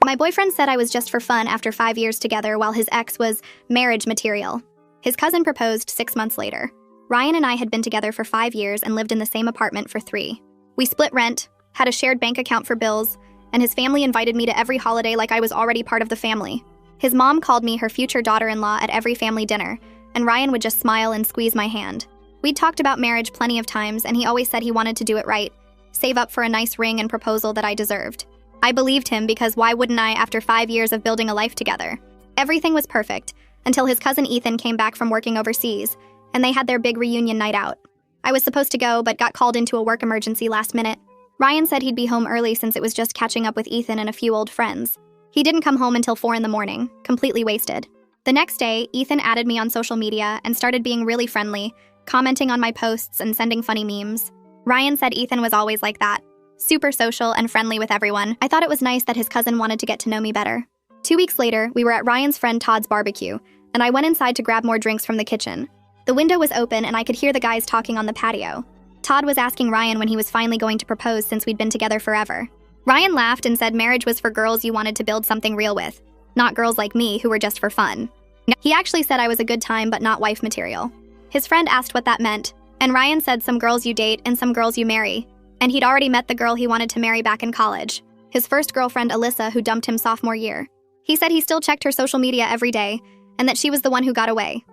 My boyfriend said I was just for fun after 5 years together, while his ex was marriage material. His cousin proposed 6 months later. Ryan and I had been together for 5 years and lived in the same apartment for 3. We split rent, had a shared bank account for bills, and his family invited me to every holiday like I was already part of the family. His mom called me her future daughter-in-law at every family dinner, and Ryan would just smile and squeeze my hand. We'd talked about marriage plenty of times, and he always said he wanted to do it right, save up for a nice ring and proposal that I deserved. I believed him because why wouldn't I after 5 years of building a life together? Everything was perfect, until his cousin Ethan came back from working overseas, and they had their big reunion night out. I was supposed to go, but got called into a work emergency last minute. Ryan said he'd be home early since it was just catching up with Ethan and a few old friends. He didn't come home until 4 in the morning, completely wasted. The next day, Ethan added me on social media and started being really friendly, commenting on my posts and sending funny memes. Ryan said Ethan was always like that, super social and friendly with everyone. I thought it was nice that his cousin wanted to get to know me better. 2 weeks later, we were at Ryan's friend Todd's barbecue, and I went inside to grab more drinks from the kitchen. The window was open and I could hear the guys talking on the patio. Todd was asking Ryan when he was finally going to propose since we'd been together forever. Ryan laughed and said marriage was for girls you wanted to build something real with, not girls like me who were just for fun. He actually said I was a good time but not wife material. His friend asked what that meant, and Ryan said some girls you date and some girls you marry, and he'd already met the girl he wanted to marry back in college, his first girlfriend Alyssa, who dumped him sophomore year. He said he still checked her social media every day, and that she was the one who got away.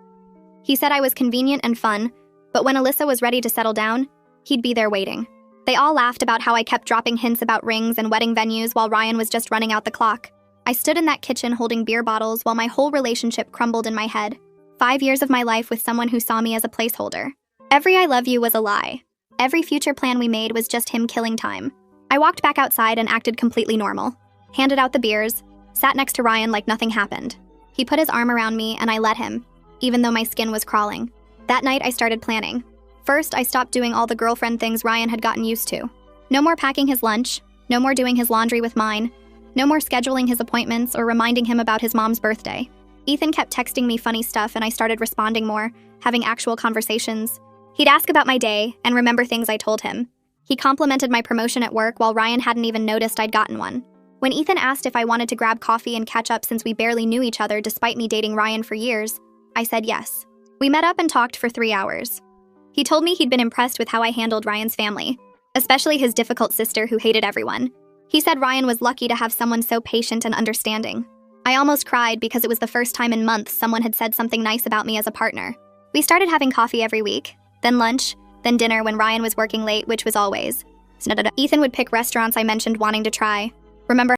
He said I was convenient and fun, but when Alyssa was ready to settle down, he'd be there waiting. They all laughed about how I kept dropping hints about rings and wedding venues while Ryan was just running out the clock. I stood in that kitchen holding beer bottles while my whole relationship crumbled in my head. 5 years of my life with someone who saw me as a placeholder. Every I love you was a lie. Every future plan we made was just him killing time. I walked back outside and acted completely normal. Handed out the beers, sat next to Ryan like nothing happened. He put his arm around me and I let him, even though my skin was crawling. That night I started planning. First, I stopped doing all the girlfriend things Ryan had gotten used to. No more packing his lunch, no more doing his laundry with mine, no more scheduling his appointments or reminding him about his mom's birthday. Ethan kept texting me funny stuff and I started responding more, having actual conversations. He'd ask about my day and remember things I told him. He complimented my promotion at work while Ryan hadn't even noticed I'd gotten one. When Ethan asked if I wanted to grab coffee and catch up since we barely knew each other despite me dating Ryan for years, I said yes. We met up and talked for 3 hours. He told me he'd been impressed with how I handled Ryan's family, especially his difficult sister who hated everyone. He said Ryan was lucky to have someone so patient and understanding. I almost cried because it was the first time in months someone had said something nice about me as a partner. We started having coffee every week, then lunch, then dinner when Ryan was working late, which was always. Ethan would pick restaurants I mentioned wanting to try. Remember